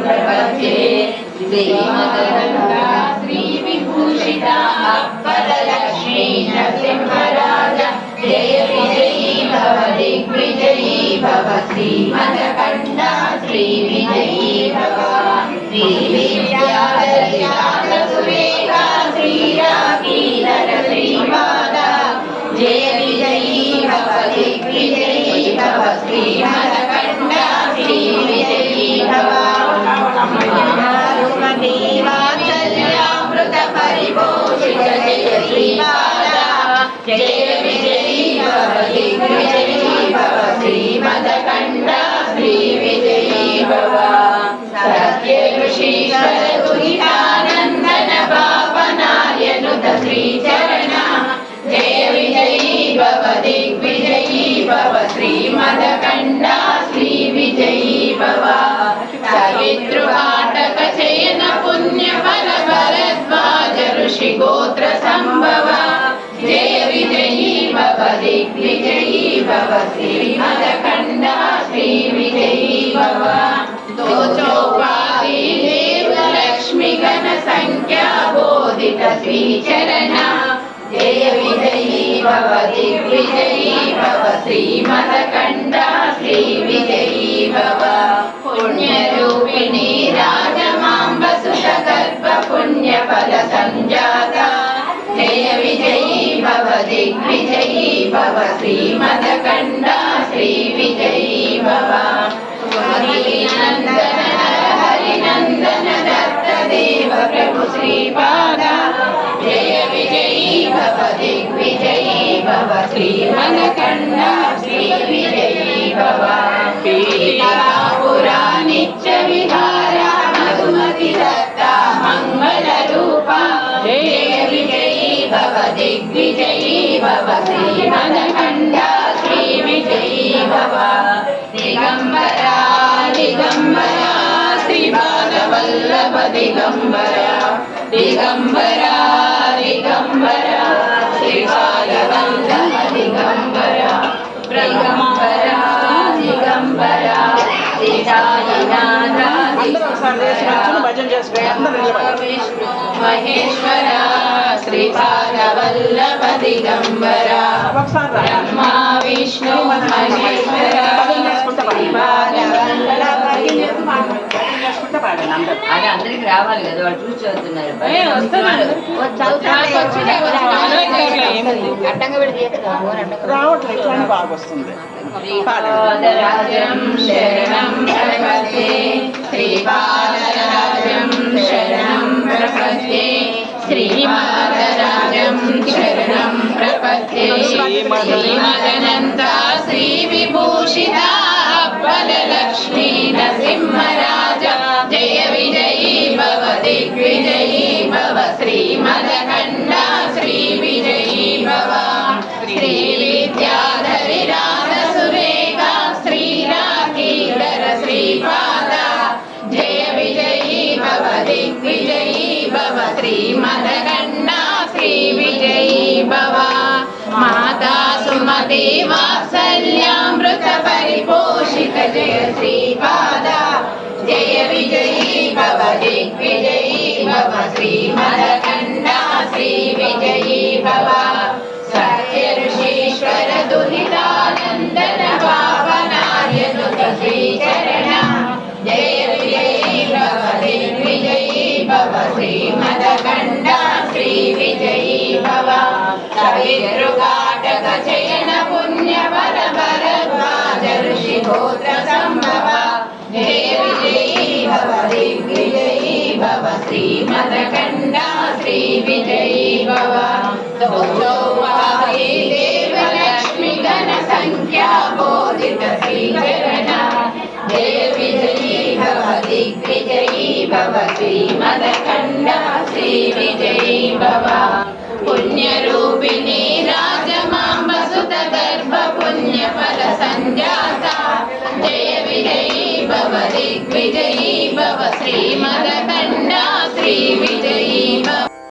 प्रपद्ये श्रीमद्गङ्गा श्रीविभूषिता वरलक्ष्मी नरसिंहराज जय विजयी भव दिग्विजयी भव श्रीमद्कण्ठा श्रीविजयी भव श्रीविद्याधरिशालसुरेखा श्रीराकीलरश्रीपादा जय विजयी भव दिग्विजयी भव श्रीमद्कण्ठा श्रीविजयी भव वात्सल्यामृत परिपोषित जय श्रीपादा जय विजयी भव दिग्विजयी भव श्रीमद्कण्ठा श्रीविजयी भव सत्य ऋषीश्वर दुहितानन्दन पावनार्यनुत श्रीचरण जय विजयी भव दिग्विजयी भव श्रीमद्कण्ठा श्रीविजयी भव सवितृपाटक चयन पुण्यफल भरद्वाज ऋषिगोत्र संभव जय विजयी भव दिग्विजयी भव श्रीमद्कण्ठा श्रीविजयी भव दोचोपाधि देव लक्ष्मी गण संख्या बोधित श्रीचरण जय विजयी भव दिग्विजयी भव श्रीमद्कण्ठा श्रीविजयी भव पुण्यरूपिणी राजमाम्ब सुतगर्भ पुण्यफल संजाता जय विजयी भव दिग्विजयी भव श्रीमद्कण्ठा श्रीविजयी भव हरिनन्दन हरिनन्दन दत्तदेव प्रभु श्रीपादा जय विजयी भव दिग्विजयी भव श्रीमद्कण्ठा श्रीविजयी भव पीतापुरा नित्य विहारा मधुमति दत्ता मंगल रूपा जय विजयी भव दिग्विजयी भव श्रीमद्कण्ठा श्रीविजयी भव दिगंबरा दिगंबरा श्रीपादवल्लभ दिगंबरा दिगंबरा दिगंबरा श्रीपादवल्लभ दिगंबरा दिगंबरा दिगंबरा विष्णु महेश्वरा श्रीपादवल्लभ दिगंबरा ब्रह्मा विष्णु महेश्वरा అని అందరికి రావాలి కదా వాళ్ళు చూసి చదువుతున్నారు రావట్లేదు బాగా వస్తుంది శ్రీపాదరాజం శరణం ప్రపద్యే శ్రీపాదరాజం శరణం ప్రపద్యే శ్రీపాదరాజం శరణం ప్రపద్యే శ్రీమదనంత శ్రీ విభూషిత వరలక్ష్మీ నరసింహరాజ జయ విజయీ భవ దిగ్విజయీ భవ శ్రీమద్కण्ठा श्रीविजयी भव श्री विद्याधरि राजसुरेखा श्रीराकीलर श्रीपादा जय विजयी भव दिग्विजयी भव श्रीमद्कण्ठा श्रीविजयी भव माता सुमति वात्सल्यामृत परिपोषित जय श्रीपादा जय विजयी भव दिग्विजयी भव श्रीमद्कण्ठा श्रीविजयी भव सत्य ऋषीश्वर दुहितानन्दन पावनार्यनुत श्रीचरण जय विजयी भव दिग्विजयी भव श्रीमद्कण्ठा श्रीविजयी भव सवितृकाटक चयन पुण्यफल भरद्वाज ऋषिगोत्र संभव जय विजयी भव दिग्विजयी भव श्रीमद्कण्ठा श्रीविजयी भव दोचौपाधि देव लक्ष्मी गण संख्या बोधित श्रीचरण जय विजयी भव दिग्विजयी भव श्रीमद्कण्ठा श्रीविजयी भव पुण्यरूपिणी राजमाम्ब सुतगर्भ पुण्यफल संजाता जय विजयी भव दिग्विजयी भव श्रीमद्कण्ठा श्रीविजयी भव।